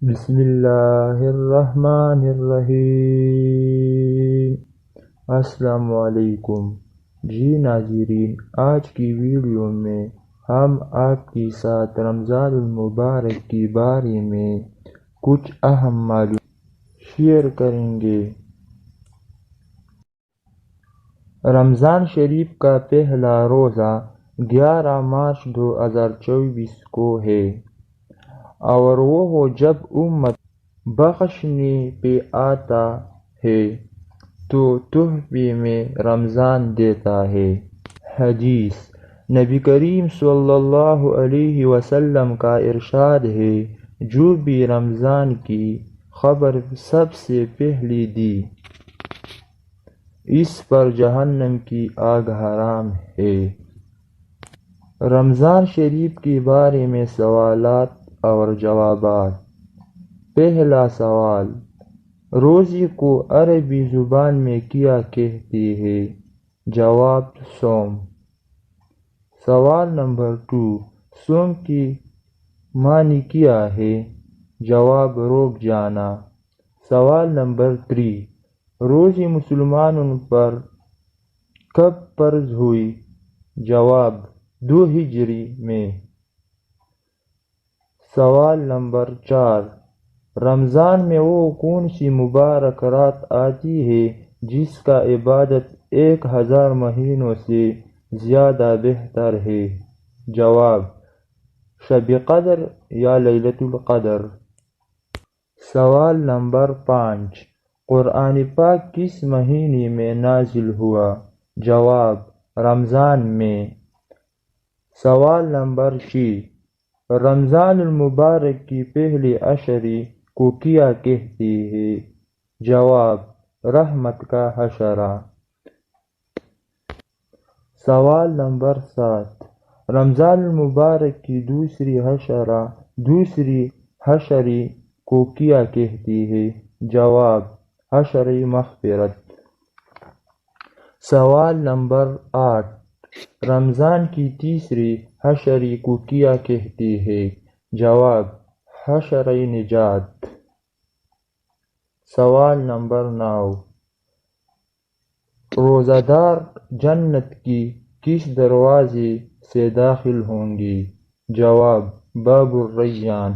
بسم اللہ الرحمن الرحیم۔ السلام علیکم جی ناظرین، آج کی ویڈیو میں ہم آپ کے ساتھ رمضان المبارک کے بارے میں کچھ اہم معلومات شیئر کریں گے۔ رمضان شریف کا پہلا روزہ 11 مارچ 2024 کو ہے، اور وہ جب امت بخشنے پہ آتا ہے تو تحفے میں رمضان دیتا ہے۔ حدیث: نبی کریم صلی اللہ علیہ وسلم کا ارشاد ہے، جو بھی رمضان کی خبر سب سے پہلے دی، اس پر جہنم کی آگ حرام ہے۔ رمضان شریف کے بارے میں سوالات اور جوابات۔ پہلا سوال: روزے کو عربی زبان میں کیا کہتے ہیں؟ جواب: صوم۔ سوال نمبر 2: صوم کی معنی کیا ہے؟ جواب: روک جانا۔ سوال نمبر 3: روزے مسلمانوں پر کب فرض ہوئے؟ جواب: 2 ہجری میں۔ سوال نمبر 4: رمضان میں وہ کون سی مبارک رات آتی ہے جس کا عبادت 1000 مہینوں سے زیادہ بہتر ہے؟ جواب: شب قدر یا لیلۃ القدر۔ سوال نمبر 5: قرآن پاک کس مہینے میں نازل ہوا؟ جواب: رمضان میں۔ سوال نمبر 6: رمضان المبارک کی پہلے عشرے کو کیا کہتے ہیں؟ جواب: رحمت کا عشرہ۔ سوال نمبر 7: رمضان المبارک کی دوسری عشرے کو کیا کہتے ہیں؟ جواب: عشرہ مغفرت۔ سوال نمبر 8: رمضان کی تیسری عشرے کو کیا کہتے ہیں؟ جواب: عشرہ نجات۔ سوال نمبر 9: روزہ دار جنت کی کس دروازے سے داخل ہوں گے؟ جواب: باب الریان۔